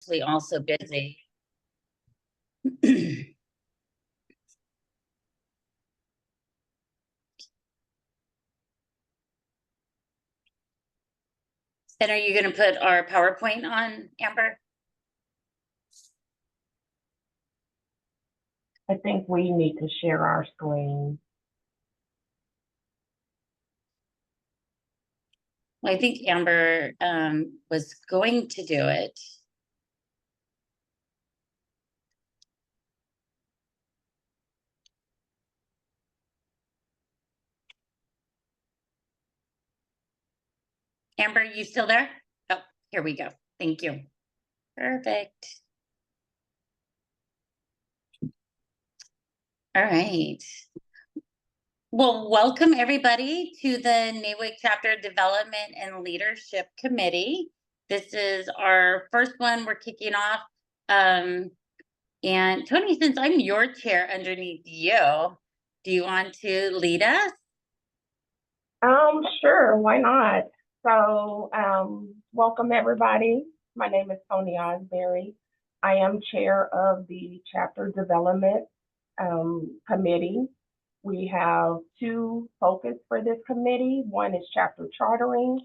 obviously also busy. And are you going to put our PowerPoint on, Amber? I think we need to share our screen. Well, I think Amber was going to do it. Amber, you still there? Oh, here we go. Thank you. Perfect. All right. Well, welcome everybody to the NAWIC Chapter Development and Leadership Committee. This is our first one we're kicking off. And Tony, since I'm your chair underneath you, do you want to lead us? Sure, why not? So, welcome everybody. My name is Tony Osbury. I am chair of the Chapter Development Committee. We have two focus for this committee. One is chapter chartering,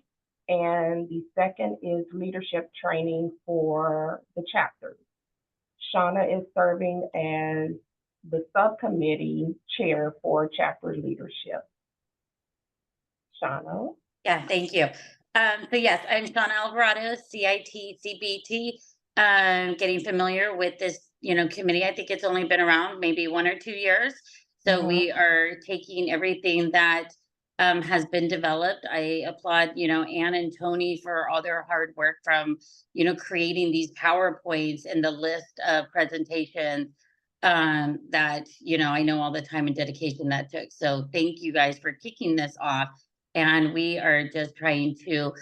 and the second is leadership training for the chapters. Shauna is serving as the subcommittee chair for chapter leadership. Shauna? Yeah, thank you. So yes, I'm Shauna Alvarado, CIT, CBT. Getting familiar with this, committee. I think it's only been around maybe 1 or 2 years. So we are taking everything that has been developed. I applaud, Ann and Tony for all their hard work from, creating these PowerPoints and the list of presentations that, I know all the time and dedication that took. So thank you guys for kicking this off. And we are just trying to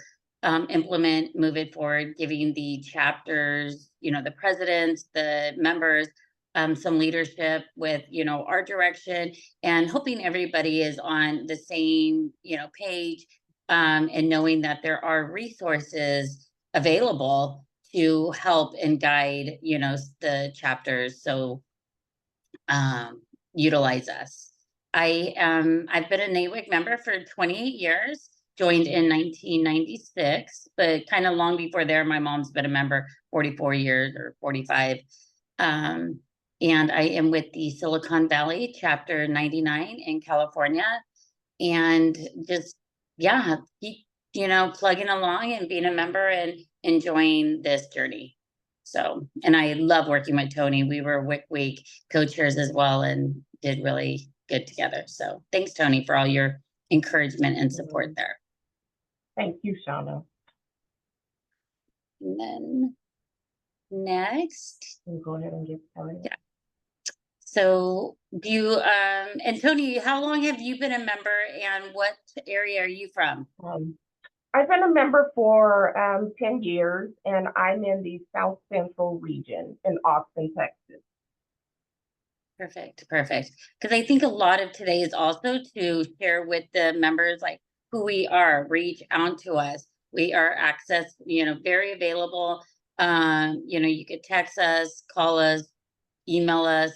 implement, move it forward, giving the chapters, the presidents, the members, some leadership with, our direction, and hoping everybody is on the same, page, and knowing that there are resources available to help and guide, the chapters. So utilize us. I've been a NAWIC member for 28 years, joined in 1996, but kind of long before there, my mom's been a member 44 years or 45. And I am with the Silicon Valley Chapter 99 in California. And just, keep, plugging along and being a member and enjoying this journey. So, and I love working with Tony. We were WIC Week co-chairs as well and did really good together. So thanks, Tony, for all your encouragement and support there. Thank you, Shauna. And then next. We'll go ahead and get started. Yeah. So do you, and Tony, how long have you been a member and what area are you from? I've been a member for 10 years, and I'm in the South Central region in Austin, Texas. Perfect. Because I think a lot of today is also to share with the members like who we are, reach out to us. We are access, very available. You could text us, call us, email us.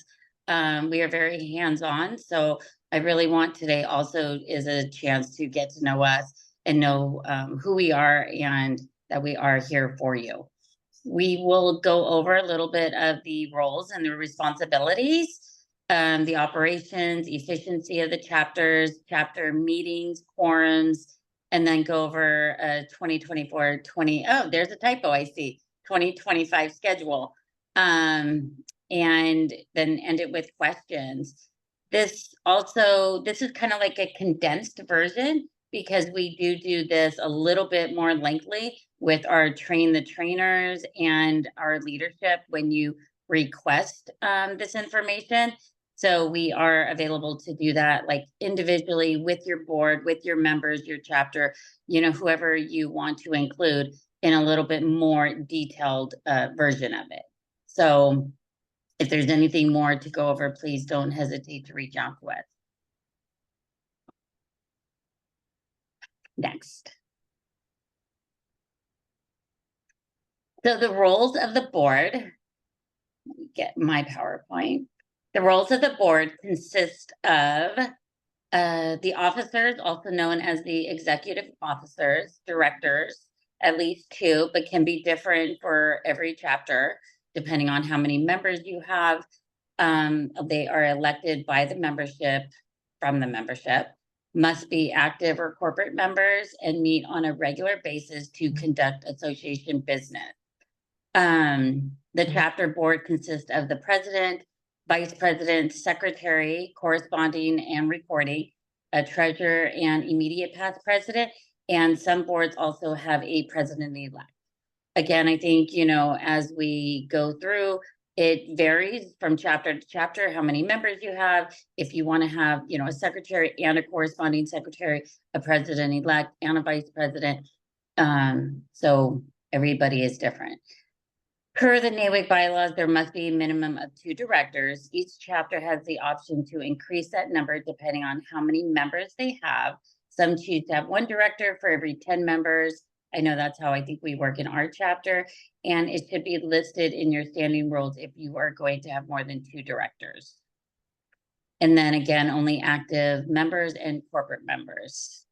We are very hands-on. So I really want today also is a chance to get to know us and know who we are and that we are here for you. We will go over a little bit of the roles and the responsibilities, the operations, efficiency of the chapters, chapter meetings, quorums, and then go over 2024-20. Oh, there's a typo I see. 2025 schedule. And then end it with questions. This is kind of like a condensed version because we do this a little bit more lengthily with our train the trainers and our leadership when you request this information. So we are available to do that like individually with your board, with your members, your chapter, whoever you want to include in a little bit more detailed version of it. So if there's anything more to go over, please don't hesitate to reach out to us. Next. So the roles of the board, let me get my PowerPoint. The roles of the board consist of the officers, also known as the executive officers, directors, at least two, but can be different for every chapter, depending on how many members you have. They are elected by the membership, from the membership, must be active or corporate members, and meet on a regular basis to conduct association business. The chapter board consists of the president, vice president, secretary, corresponding and recording, a treasurer and immediate past president, and some boards also have a president-elect. Again, I think, you know, as we go through, it varies from chapter to chapter, how many members you have. If you want to have, you know, a secretary and a corresponding secretary, a president-elect and a vice president. So everybody is different. Per the NAWIC bylaws, there must be a minimum of 2 directors. Each chapter has the option to increase that number depending on how many members they have. Some choose to have 1 director for every 10 members. I know that's how I think we work in our chapter, and it should be listed in your standing rules if you are going to have more than 2 directors. And then again, only active members and corporate members.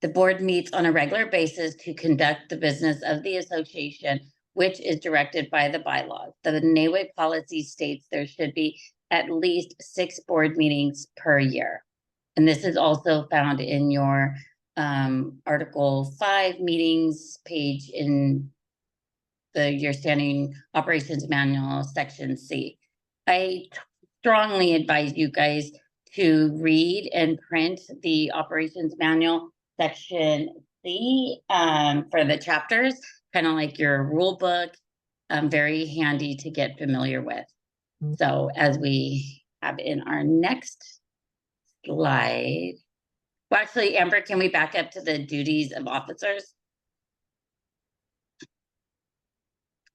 The board meets on a regular basis to conduct the business of the association, which is directed by the bylaws. The NAWIC policy states there should be at least 6 board meetings per year. And this is also found in your Article 5 meetings page in your standing operations manual, section C. I strongly advise you guys to read and print the operations manual section C for the chapters, kind of like your rule book, very handy to get familiar with. So as we have in our next slide, well, actually, Amber, can we back up to the duties of officers?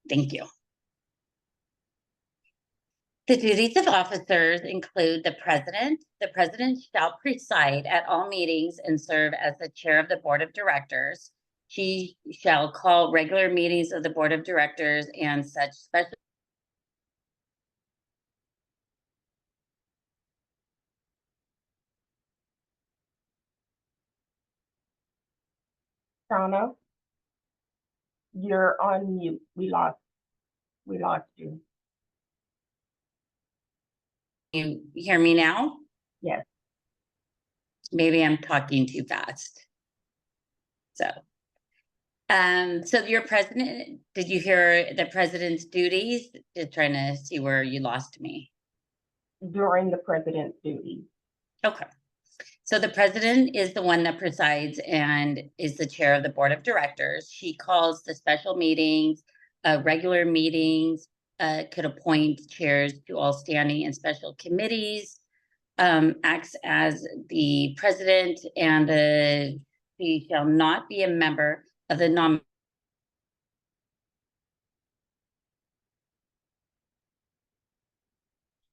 Thank you. The duties of officers include the president. The president shall preside at all meetings and serve as the chair of the board of directors. She shall call regular meetings of the board of directors and such special Shauna, you're on mute. We lost you. You hear me now? Yes. Maybe I'm talking too fast. So your president, did you hear the president's duties? Just trying to see where you lost me. During the president's duties. Okay. So the president is the one that presides and is the chair of the board of directors. She calls the special meetings, regular meetings, could appoint chairs to all standing and special committees, acts as the president, and she shall not be a member of the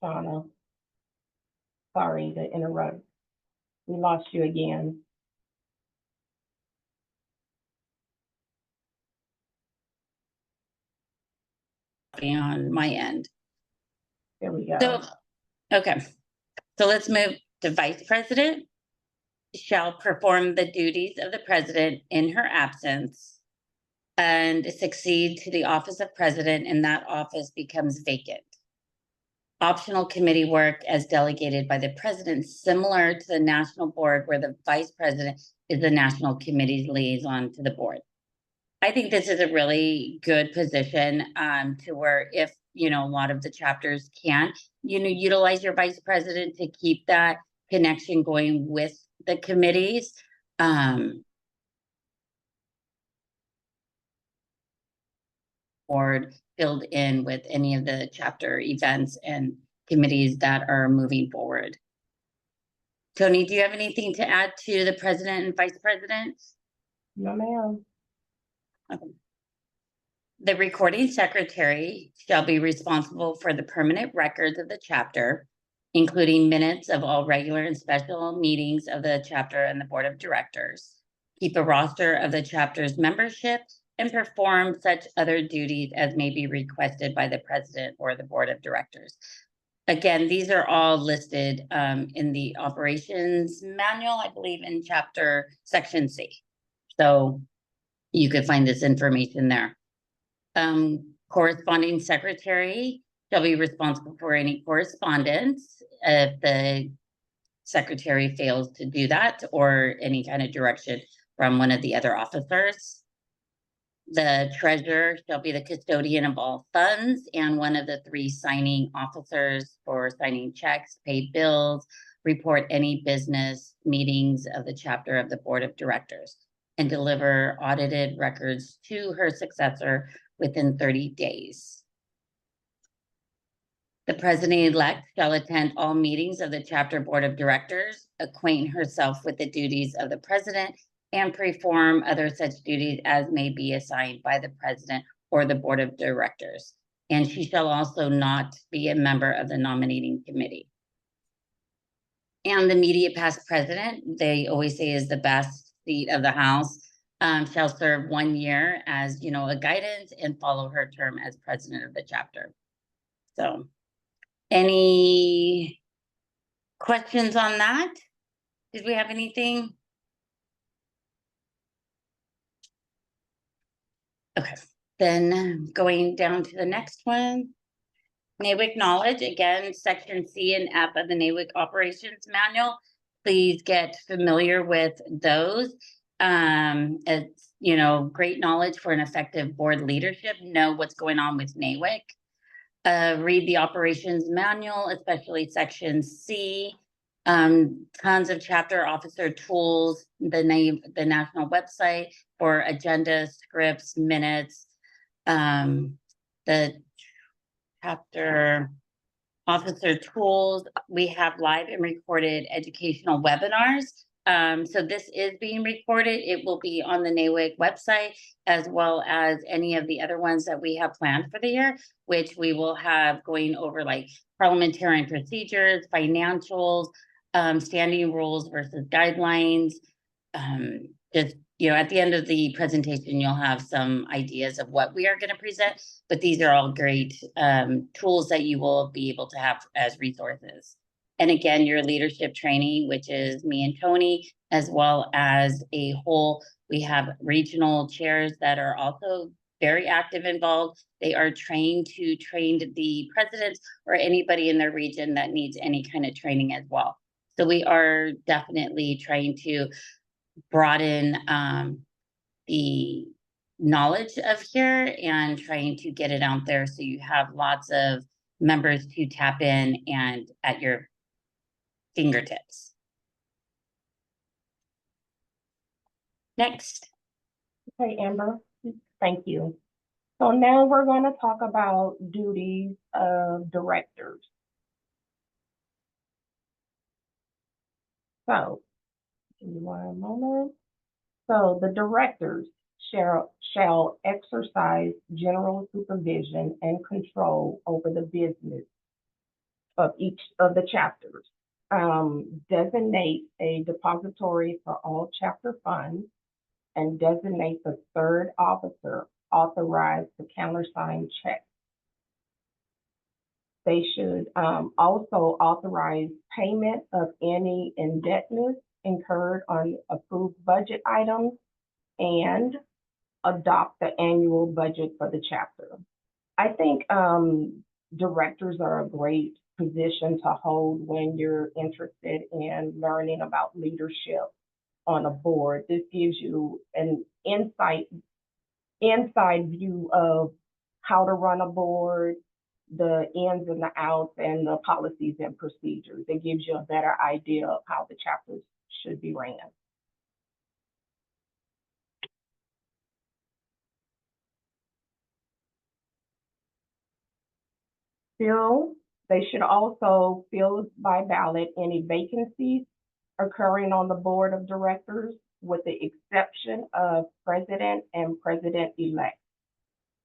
Shauna, sorry to interrupt. We lost you again. on my end. There we go. So, okay. So let's move to vice president. Shall perform the duties of the president in her absence and succeed to the office of president, and that office becomes vacant. Optional committee work as delegated by the president, similar to the national board where the vice president is the national committee liaison to the board. I think this is a really good position to where if, you know, a lot of the chapters can, you know, utilize your vice president to keep that connection going with the committees. Board filled in with any of the chapter events and committees that are moving forward. Tony, do you have anything to add to the president and vice president? No, ma'am. Okay. The recording secretary shall be responsible for the permanent records of the chapter, including minutes of all regular and special meetings of the chapter and the board of directors. keep a roster of the chapter's membership, and perform such other duties as may be requested by the president or the board of directors. Again, these are all listed in the operations manual, I believe in section C. So you could find this information there. Corresponding secretary shall be responsible for any correspondence if the secretary fails to do that or any kind of direction from one of the other officers. The treasurer shall be the custodian of all funds and one of the 3 signing officers for signing checks, pay bills, report any business meetings of the chapter of the board of directors, and deliver audited records to her successor within 30 days. The president-elect shall attend all meetings of the chapter board of directors, acquaint herself with the duties of the president, and perform other such duties as may be assigned by the president or the board of directors. And she shall also not be a member of the nominating committee. And the immediate past president, they always say is the best seat of the house, shall serve 1 year as, a guidance and follow her term as president of the chapter. So any questions on that? Did we have anything? Okay, then going down to the next one. NAWIC knowledge, again, section C and F of the NAWIC operations manual. Please get familiar with those. It's, great knowledge for an effective board leadership. Know what's going on with NAWIC. Read the operations manual, especially section C. Tons of chapter officer tools, the national website for agenda, scripts, minutes, the chapter officer tools. We have live and recorded educational webinars. So this is being recorded. It will be on the NAWIC website, as well as any of the other ones that we have planned for the year, which we will have going over like parliamentarian procedures, financials, standing rules versus guidelines. Just, at the end of the presentation, you'll have some ideas of what we are going to present, but these are all great tools that you will be able to have as resources. And again, your leadership training, which is me and Tony, as well as we have regional chairs that are also very active involved. They are trained to train the presidents or anybody in their region that needs any kind of training as well. So we are definitely trying to broaden the knowledge of here and trying to get it out there so you have lots of members to tap in and at your fingertips. Next. Okay, Amber, thank you. So now we're going to talk about duties of directors. So, give me one moment. So the directors shall exercise general supervision and control over the business of each of the chapters. Designate a depository for all chapter funds and designate the 3rd officer authorized to countersign checks. They should also authorize payment of any indebtedness incurred on approved budget items and adopt the annual budget for the chapter. I think directors are a great position to hold when you're interested in learning about leadership on a board. This gives you an inside view of how to run a board, the ins and the outs, and the policies and procedures. It gives you a better idea of how the chapters should be ran. They should also fill by ballot any vacancies occurring on the board of directors, with the exception of president and president-elect.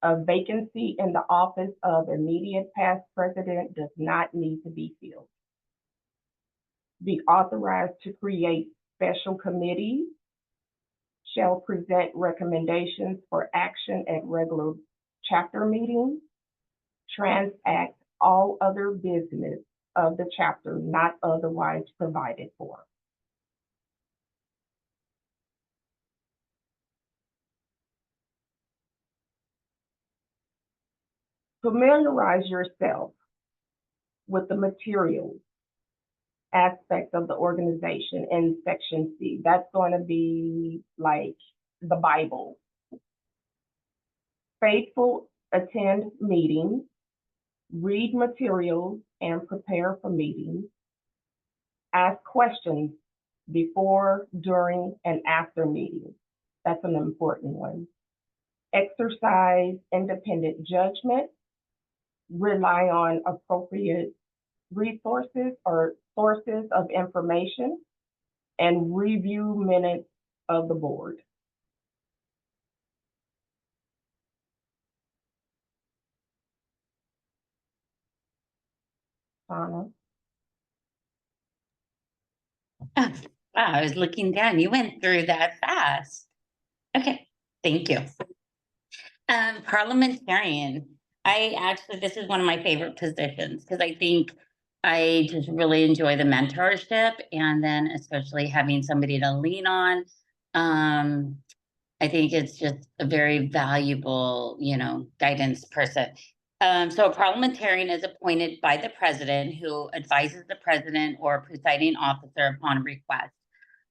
A vacancy in the office of immediate past president does not need to be filled. Be authorized to create special committees. shall present recommendations for action at regular chapter meetings, transact all other business of the chapter not otherwise provided for. Familiarize yourself with the materials aspect of the organization in section C. That's going to be like the Bible. Faithful attend meetings, read materials and prepare for meetings, ask questions before, during, and after meetings. That's an important one. Exercise independent judgment, rely on appropriate resources or sources of information, and review minutes of the board. Anna? Oh, wow, I was looking down. You went through that fast. Okay, thank you. Parliamentarian. This is one of my favorite positions because I think I just really enjoy the mentorship and then especially having somebody to lean on. I think it's just a very valuable, guidance person. So a parliamentarian is appointed by the president who advises the president or presiding officer upon request.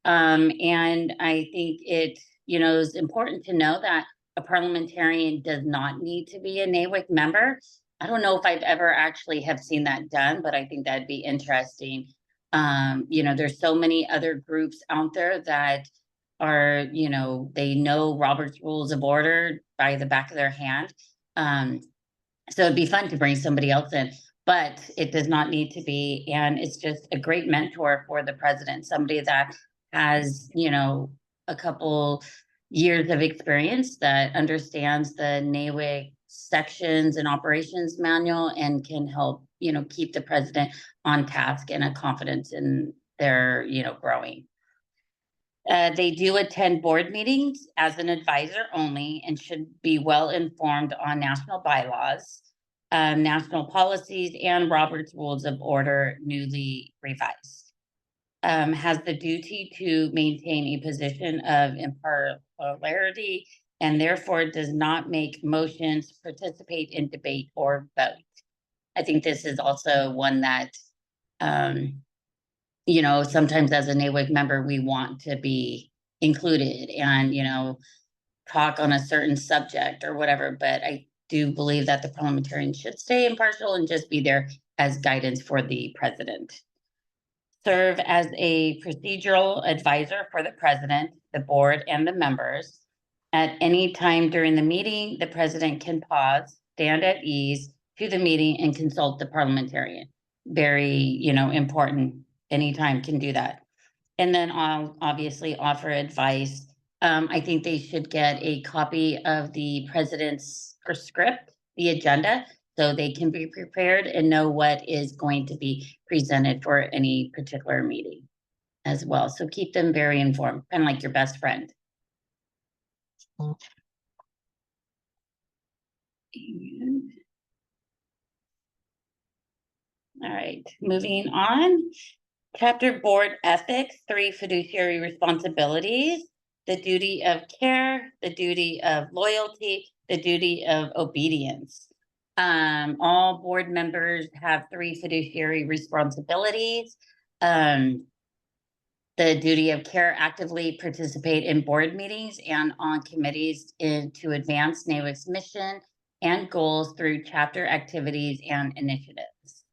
And I think it, is important to know that a parliamentarian does not need to be a NAWIC member. I don't know if I've ever actually have seen that done, but I think that'd be interesting. There's so many other groups out there that are, they know Robert's Rules of Order by the back of their hand. So it'd be fun to bring somebody else in, but it does not need to be. And it's just a great mentor for the president, somebody that has, a couple years of experience that understands the NAWIC sections and operations manual and can help, keep the president on task and a confidence in their, growing. They do attend board meetings as an advisor only and should be well informed on national bylaws, national policies, and Robert's Rules of Order newly revised. Has the duty to maintain a position of impartiality and therefore does not make motions, participate in debate, or vote. I think this is also one that, sometimes as a NAWIC member, we want to be included and, talk on a certain subject or whatever. But I do believe that the parliamentarian should stay impartial and just be there as guidance for the president. Serve as a procedural advisor for the president, the board, and the members. At any time during the meeting, the president can pause, stand at ease to the meeting, and consult the parliamentarian. Very, important. Anytime can do that. And then I'll obviously offer advice. I think they should get a copy of the president's script, the agenda, so they can be prepared and know what is going to be presented for any particular meeting as well. So keep them very informed, kind of like your best friend. And, all right, moving on. Chapter Board Ethics, 3 fiduciary responsibilities: the duty of care, the duty of loyalty, the duty of obedience. All board members have 3 fiduciary responsibilities. The duty of care, actively participate in board meetings and on committees to advance NAWIC's mission and goals through chapter activities and initiatives.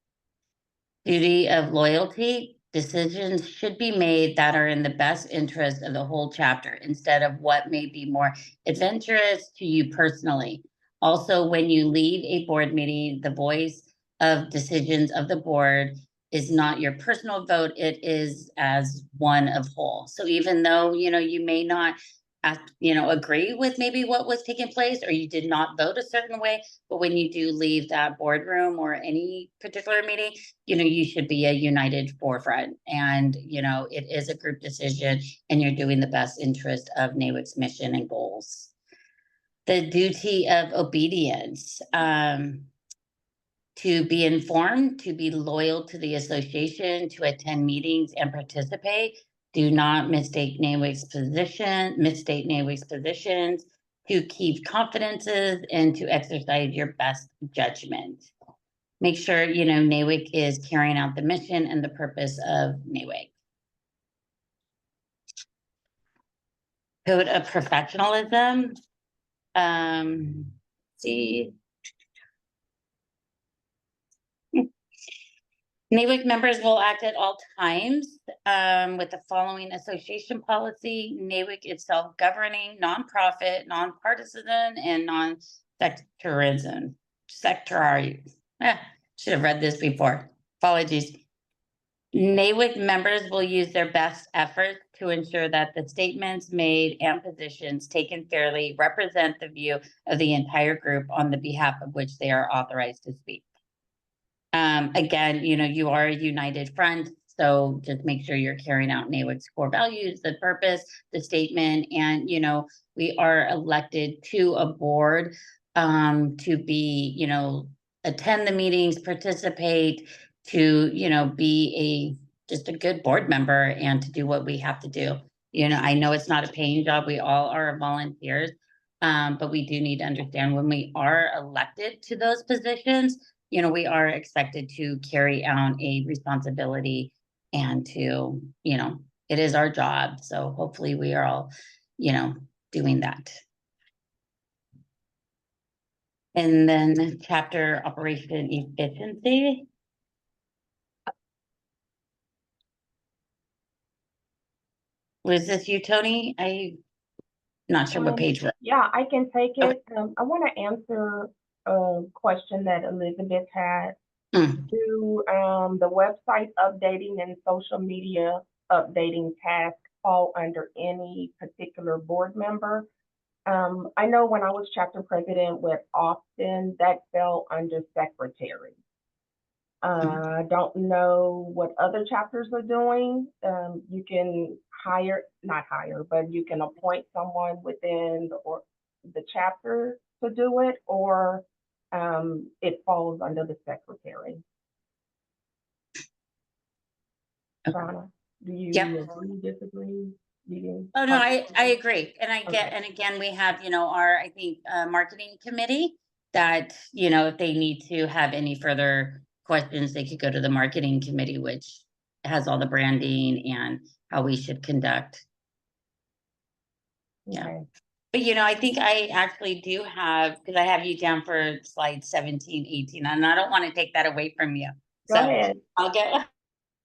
Duty of loyalty: decisions should be made that are in the best interest of the whole chapter instead of what may be more adventurous to you personally. Also, when you leave a board meeting, the voice of decisions of the board is not your personal vote, it is as one of whole. So even though, you may not agree with maybe what was taking place, or you did not vote a certain way. But when you do leave that boardroom or any particular meeting, you should be a united forefront. And, it is a group decision and you're doing the best interest of NAWIC's mission and goals. The duty of obedience. To be informed, to be loyal to the association, to attend meetings and participate. Do not mistake NAWIC's positions, to keep confidences and to exercise your best judgment. Make sure, NAWIC is carrying out the mission and the purpose of NAWIC. Code of professionalism. See. NAWIC members will act at all times with the following association policy. NAWIC is self-governing, nonprofit, nonpartisan, and non-sectarian. Should have read this before. Apologies. NAWIC members will use their best efforts to ensure that the statements made and positions taken fairly represent the view of the entire group on the behalf of which they are authorized to speak. Again, you are a united front, so just make sure you're carrying out NAWIC's core values, the purpose, the statement, and, we are elected to a board to be, attend the meetings, participate, to, be just a good board member and to do what we have to do. I know it's not a paying job. We all are volunteers, but we do need to understand when we are elected to those positions, we are expected to carry out a responsibility and to, it is our job. So hopefully we are all, doing that. And then chapter operation efficiency. Was this you, Tony? I'm not sure what page we're on. Yeah, I can take it. I want to answer a question that Elizabeth had. Do the website updating and social media updating tasks fall under any particular board member? I know when I was chapter president with Austin, that fell under secretary. I don't know what other chapters are doing. You can not hire, but you can appoint someone within the chapter to do it, or it falls under the secretary. Shauna, do you agree, disagree? Oh no, I agree, and I get, and again, we have our marketing committee that if they need to have any further questions, they could go to the marketing committee, which has all the branding and how we should conduct. Yeah. But I think I actually do have, because I have you down for slide 17, 18, and I don't want to take that away from you. Go ahead.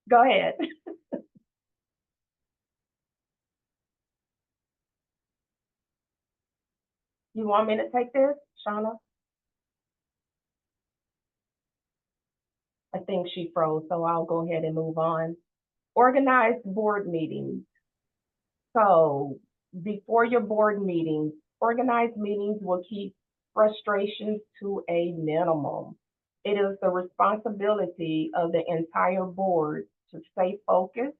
Go ahead. You want me to take this, Shauna? I think she froze, so I'll go ahead and move on. Organized board meetings. So before your board meetings, organized meetings will keep frustrations to a minimum. It is the responsibility of the entire board to stay focused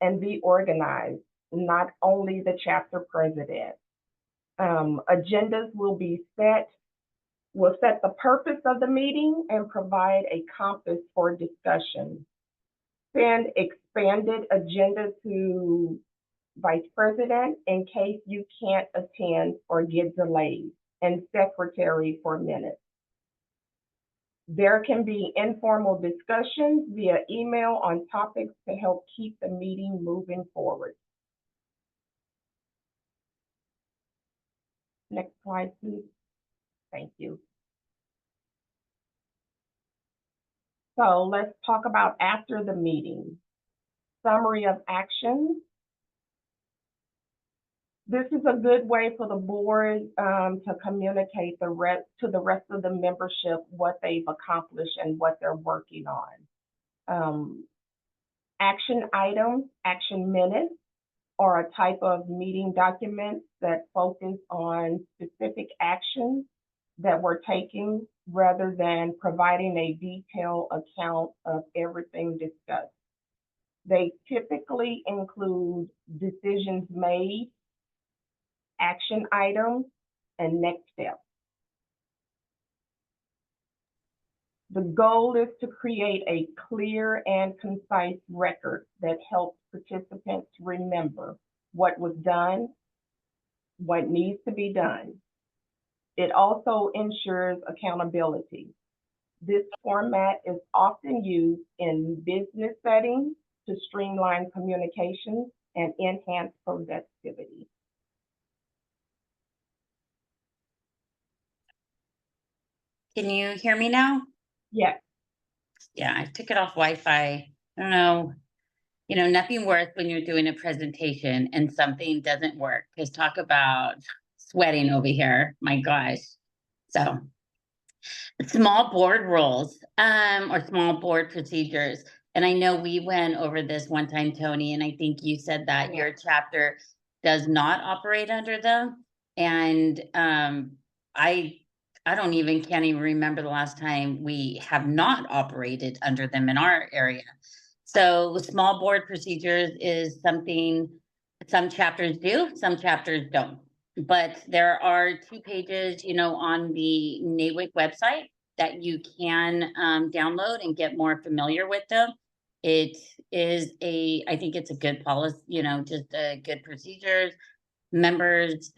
and be organized, not only the chapter president. Agendas will set the purpose of the meeting and provide a compass for discussion. Send expanded agenda to vice president in case you can't attend or get delayed, and secretary for minutes. There can be informal discussions via email on topics to help keep the meeting moving forward. Next slide, please. Thank you. So let's talk about after the meeting. Summary of actions. This is a good way for the board to communicate to the rest of the membership what they've accomplished and what they're working on. Action items, action minutes are a type of meeting documents that focus on specific actions that we're taking rather than providing a detailed account of everything discussed. They typically include decisions made, action items, and next steps. The goal is to create a clear and concise record that helps participants remember what was done, what needs to be done. It also ensures accountability. This format is often used in business settings to streamline communications and enhance productivity. Can you hear me now? Yes, Yeah, I took it off Wi-Fi. I don't know. Nothing worse when you're doing a presentation and something doesn't work. Because talk about sweating over here. My gosh. So small board rules, or small board procedures. And I know we went over this one time, Tony, and I think you said that your chapter does not operate under them. And I don't even can't even remember the last time we have not operated under them in our area. So small board procedures is something some chapters do, some chapters don't. But there are 2 pages, on the NAWIC website that you can download and get more familiar with them. It is I think it's a good policy, just a good procedures. Members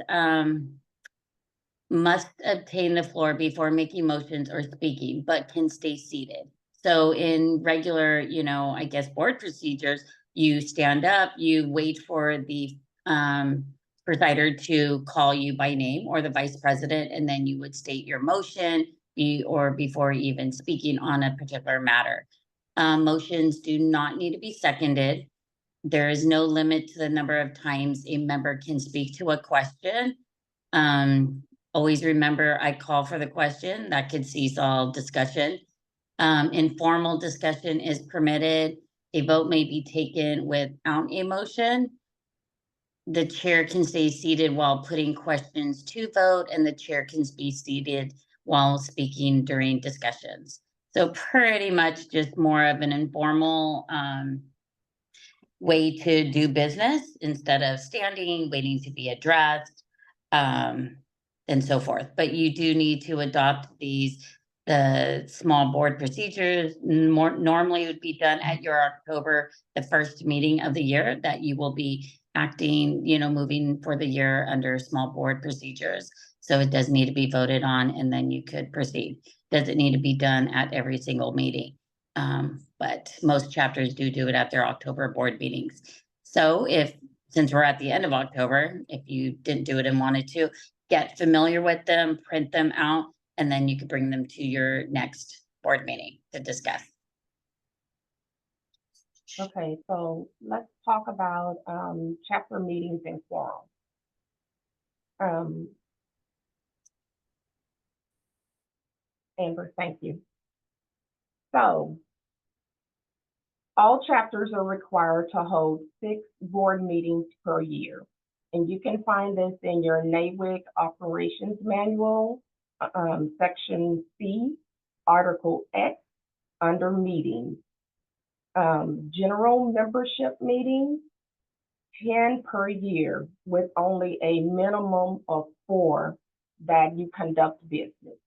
must obtain the floor before making motions or speaking, but can stay seated. So in regular, I guess board procedures, you stand up, you wait for the presider to call you by name or the vice president, and then you would state your motion or before even speaking on a particular matter. Motions do not need to be seconded. There is no limit to the number of times a member can speak to a question. Always remember, I call for the question. That could cease all discussion. Informal discussion is permitted. A vote may be taken without a motion. The chair can stay seated while putting questions to vote, and the chair can be seated while speaking during discussions. So pretty much just more of an informal way to do business instead of standing, waiting to be addressed, and so forth. But you do need to adopt the small board procedures. Normally would be done at your October, the first meeting of the year, that you will be acting, moving for the year under small board procedures. So it does need to be voted on, and then you could proceed. Does it need to be done at every single meeting? But most chapters do it at their October board meetings. So since we're at the end of October, if you didn't do it and wanted to, get familiar with them, print them out, and then you could bring them to your next board meeting to discuss. okay, so let's talk about chapter meetings and quorum. Amber, thank you. So all chapters are required to hold 6 board meetings per year. And you can find this in your NAWIC Operations Manual, Section C, Article X, under Meetings. General membership meetings, 10 per year, with only a minimum of 4 that you conduct business.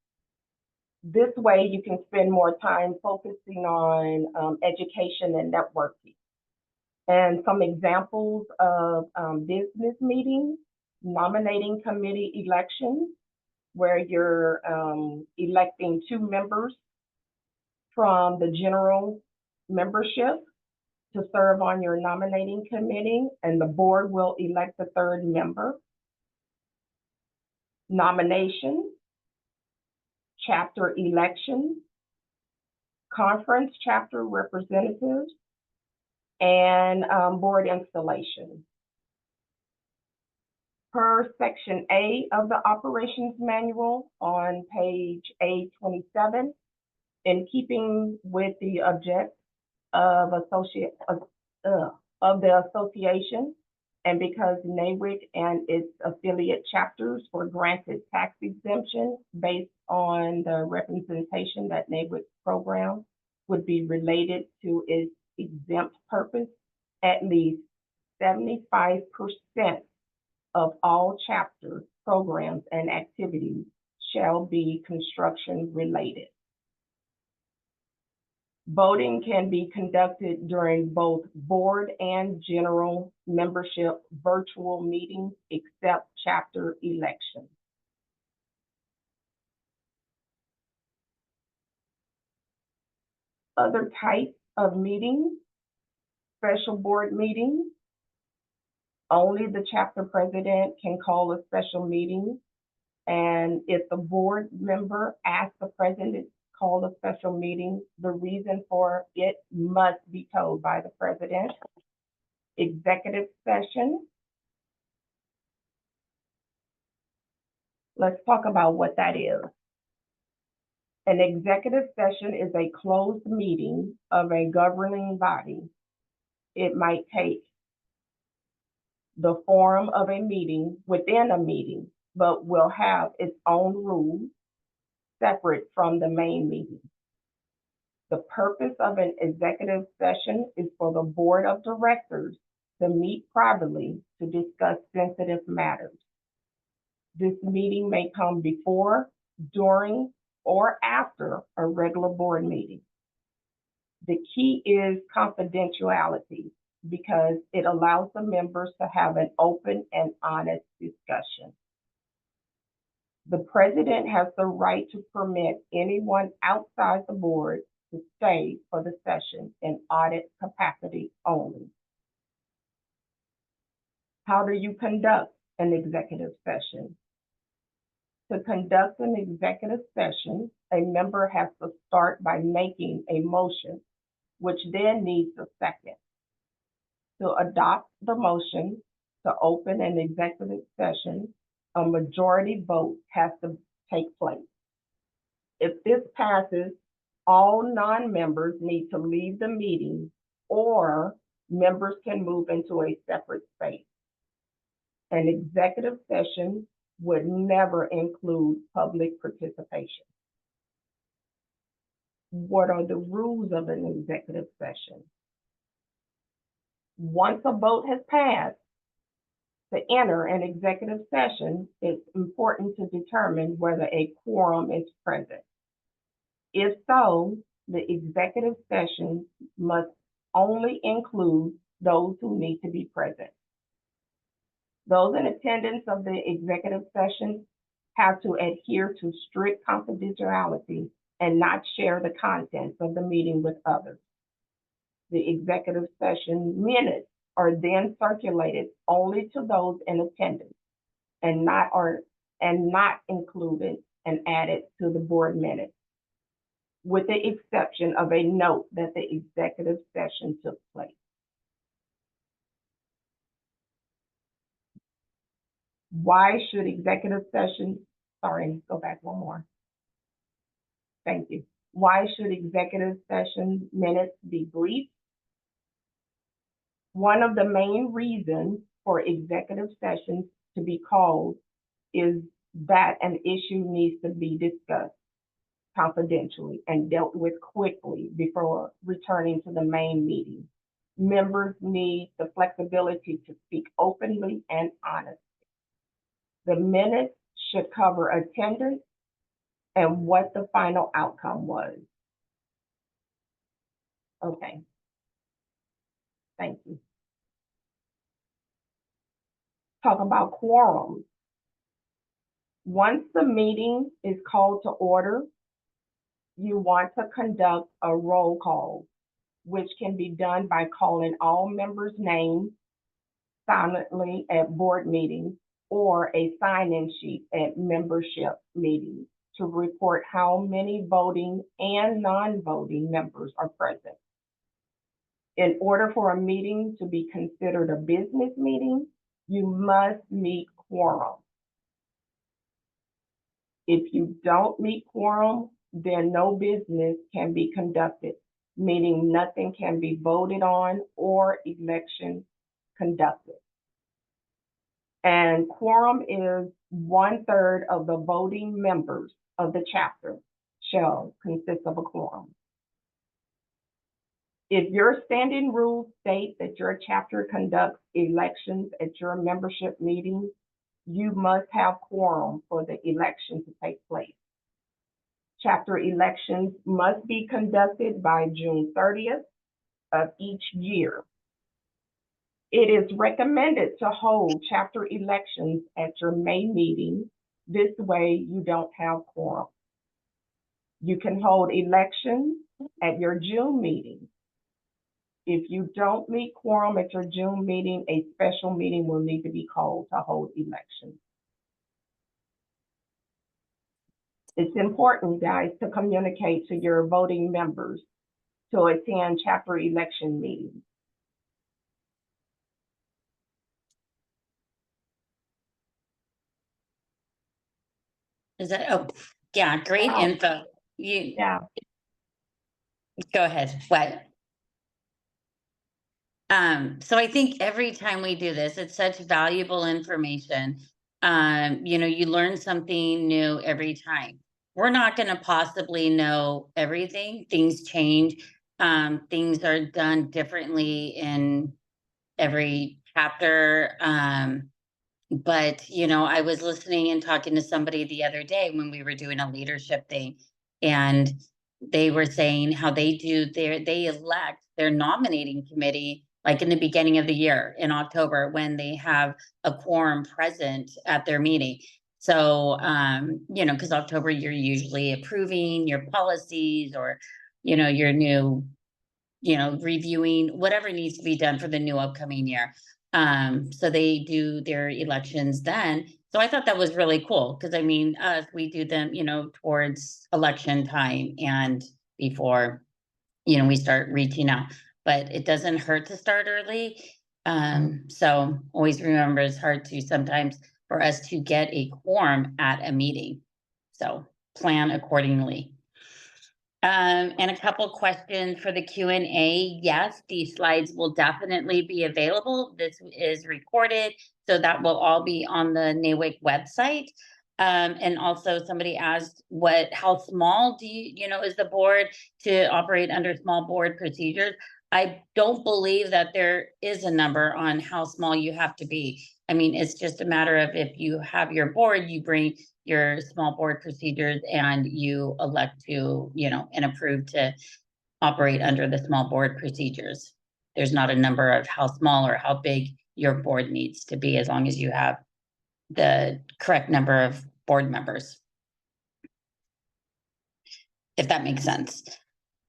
This way, you can spend more time focusing on education and networking. And some examples of business meetings: nominating committee elections, where you're electing 2 members from the general membership to serve on your nominating committee, and the board will elect the 3rd member. Nominations, chapter elections, conference chapter representatives, and board installation. Per Section A of the Operations Manual on page A27, in keeping with the object of the association And because NAWIC and its affiliate chapters were granted tax exemption based on the representation that NAWIC program would be related to its exempt purpose, at least 75% of all chapter programs and activities shall be construction related. Voting can be conducted during both board and general membership virtual meetings except chapter elections. Other types of meetings, special board meetings. Only the chapter president can call a special meeting. And if the board member asks the president to call a special meeting, the reason for it must be told by the president. Executive session. Let's talk about what that is. An executive session is a closed meeting of a governing body. It might take the form of a meeting within a meeting, but will have its own rules separate from the main meeting. The purpose of an executive session is for the board of directors to meet privately to discuss sensitive matters. This meeting may come before, during, or after a regular board meeting. The key is confidentiality because it allows the members to have an open and honest discussion. The president has the right to permit anyone outside the board to stay for the session in audit capacity only. How do you conduct an executive session? To conduct an executive session, a member has to start by making a motion, which then needs a second. To adopt the motion to open an executive session, a majority vote has to take place. If this passes, all non-members need to leave the meeting, or members can move into a separate space. An executive session would never include public participation. What are the rules of an executive session? Once a vote has passed to enter an executive session, it's important to determine whether a quorum is present. If so, the executive session must only include those who need to be present. Those in attendance of the executive session have to adhere to strict confidentiality and not share the contents of the meeting with others. The executive session minutes are then circulated only to those in attendance and not included and added to the board minutes, with the exception of a note that the executive session took place. Why should executive session, go back one more. Thank you. Why should executive session minutes be brief? One of the main reasons for executive sessions to be called is that an issue needs to be discussed confidentially and dealt with quickly before returning to the main meeting. Members need the flexibility to speak openly and honestly. The minutes should cover attendance and what the final outcome was. Okay. Thank you. Talk about quorums. Once the meeting is called to order, you want to conduct a roll call, which can be done by calling all members' names silently at board meetings or a sign-in sheet at membership meetings to report how many voting and non-voting members are present. In order for a meeting to be considered a business meeting, you must meet quorum. If you don't meet quorum, then no business can be conducted, meaning nothing can be voted on or election conducted. And quorum is 1/3 of the voting members of the chapter shall consist of a quorum. If your standing rules state that your chapter conducts elections at your membership meetings, you must have quorum for the election to take place. Chapter elections must be conducted by June 30th of each year. It is recommended to hold chapter elections at your May meeting. This way you don't have quorum. You can hold elections at your June meeting. If you don't meet quorum at your June meeting, a special meeting will need to be called to hold elections. It's important, guys, to communicate to your voting members to attend chapter election meetings. Is that, oh, yeah, great Wow. info. You, Yeah, go ahead, what? So I think every time we do this, it's such valuable information. You know, you learn something new every time. We're not going to possibly know everything. Things change. Things are done differently in every chapter. But you know, I was listening and talking to somebody the other day when we were doing a leadership thing, and they were saying how they elect their nominating committee like in the beginning of the year in October when they have a quorum present at their meeting. So you know, because October you're usually approving your policies or you know your new reviewing whatever needs to be done for the new upcoming year. So they do their elections then. So I thought that was really cool because I mean, we do them, you know, towards election time and before, you know, we start reaching out. But it doesn't hurt to start early. So always remember it's hard to sometimes for us to get a quorum at a meeting. So plan accordingly. And a couple questions for the Q&A. Yes, these slides will definitely be available. This is recorded, so that will all be on the NAWIC website. And also somebody asked how small is the board to operate under small board procedures? I don't believe that there is a number on how small you have to be. I mean, it's just a matter of if you have your board, you bring your small board procedures and you elect to, and approve to operate under the small board procedures. There's not a number of how small or how big your board needs to be as long as you have the correct number of board members. If that makes sense.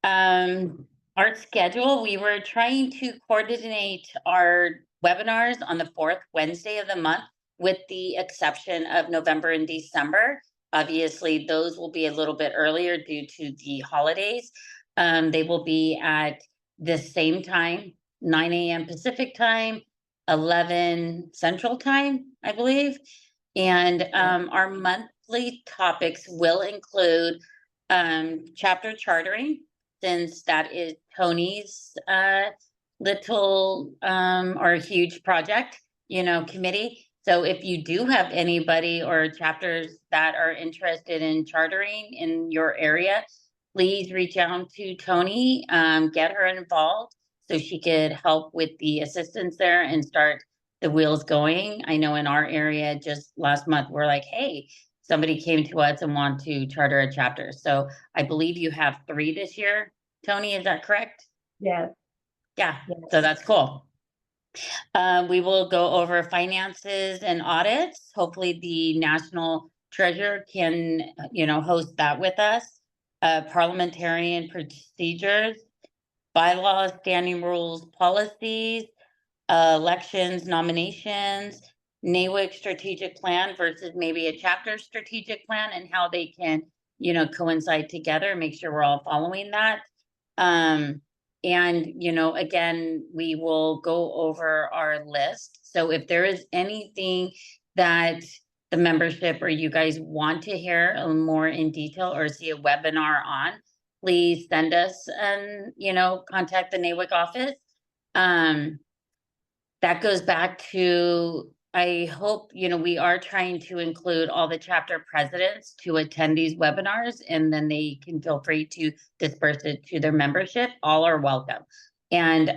Our schedule, we were trying to coordinate our webinars on the 4th Wednesday of the month, with the exception of November and December. Obviously, those will be a little bit earlier due to the holidays. They will be at the same time, 9 a.m. Pacific time, 11 Central time, I believe. And our monthly topics will include chapter chartering, since that is Tony's little or huge project, committee. So if you do have anybody or chapters that are interested in chartering in your area, please reach out to Tony, get her involved so she could help with the assistance there and start the wheels going. I know in our area just last month, we're like, hey, somebody came to us and want to charter a chapter. So I believe you have 3 this year. Tony, is that correct? yes. Yeah, Yes. so that's cool. We will go over finances and audits. Hopefully the national treasurer can, host that with us. Parliamentarian procedures, bylaws, standing rules, policies, elections, nominations, NAWIC strategic plan versus maybe a chapter strategic plan, and how they can, coincide together and make sure we're all following that. And, again, we will go over our list. So if there is anything that the membership or you guys want to hear more in detail or see a webinar on, please send us and, contact the NAWIC office. That goes back to I hope, we are trying to include all the chapter presidents to attend these webinars, and then they can feel free to disperse it to their membership. All are welcome. And,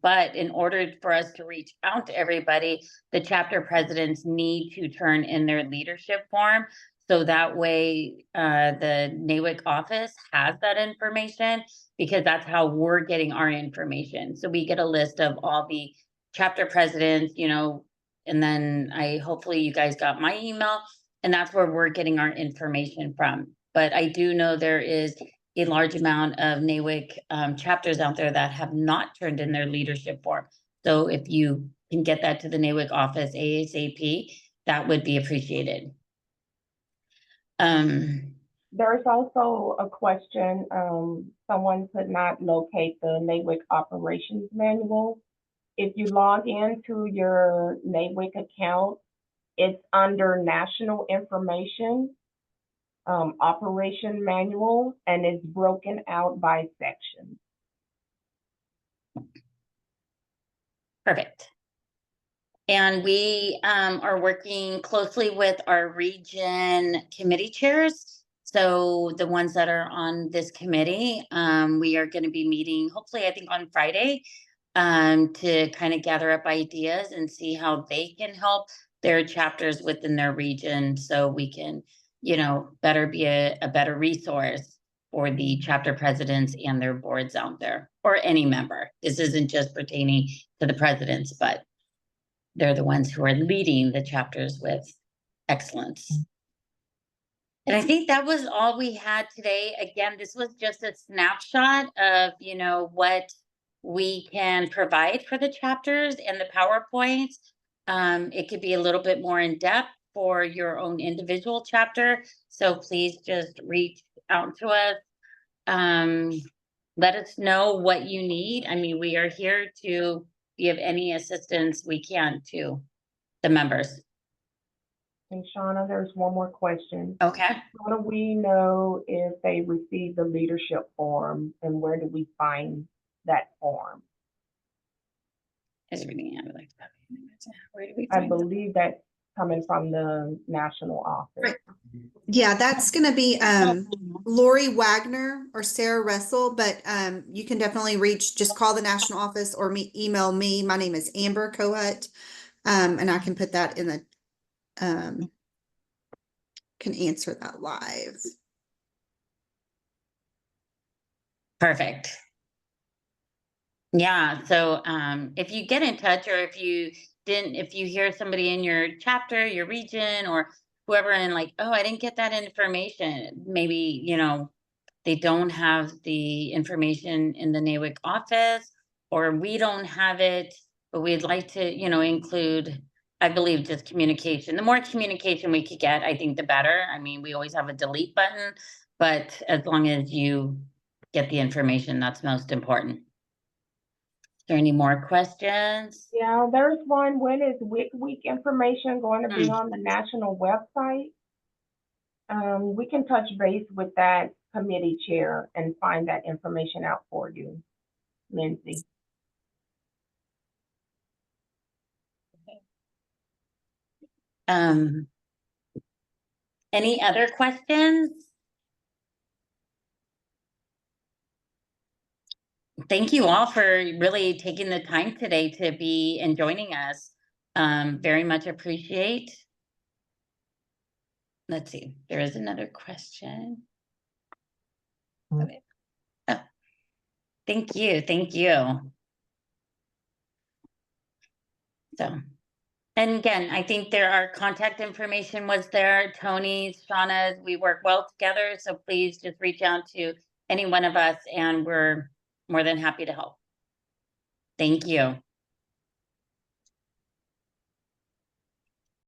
but in order for us to reach out to everybody, the chapter presidents need to turn in their leadership form. So that way, the NAWIC office has that information, because that's how we're getting our information. So we get a list of all the chapter presidents, and then hopefully you guys got my email, and that's where we're getting our information from. But I do know there is a large amount of NAWIC chapters out there that have not turned in their leadership form. So if you can get that to the NAWIC office ASAP, that would be appreciated. There's also a question, someone could not locate the NAWIC operations manual. If you log into your NAWIC account, it's under national information, operation manual, and it's broken out by section. Perfect. And we are working closely with our region committee chairs. So the ones that are on this committee, we are going to be meeting, hopefully, I think on Friday, to kind of gather up ideas and see how they can help their chapters within their region, so we can, better be a better resource for the chapter presidents and their boards out there, or any member. This isn't just pertaining to the presidents, but they're the ones who are leading the chapters with excellence. And I think that was all we had today. Again, this was just a snapshot of, what we can provide for the chapters and the PowerPoints. It could be a little bit more in depth for your own individual chapter. So please just reach out to us. Let us know what you need. I mean, we are here to give any assistance we can to the members. And Shauna, there's one more question. Okay. How do we know if they received the leadership form, and where do we find that form? Is everything I would like to where do we I find them? believe that's coming from the national office. Right. Yeah, that's going to be Lori Wagner or Sarah Russell, but you can definitely just call the national office or email me. My name is Amber Kohut, and I can put that in the can answer that live. Perfect. Yeah, so if you get in touch, or if you hear somebody in your chapter, your region, or whoever, and like, oh, I didn't get that information, maybe, they don't have the information in the NAWIC office, or we don't have it, but we'd like to, include, I believe, just communication. The more communication we could get, I think the better. I mean, we always have a delete button, but as long as you get the information, that's most important. Is there any more questions? Yeah, there's one. When is WIC Week information going to be on the national website? We can touch base with that committee chair and find that information out for you, Lindsay. Any other questions? Thank you all for really taking the time today to be and joining us. Very much appreciate. Let's see, there is another question. Okay. Oh, thank you. So, and again, I think our contact information was there. Tony's, Shauna's, we work well together. So please just reach out to any one of us, and we're more than happy to help. Thank you.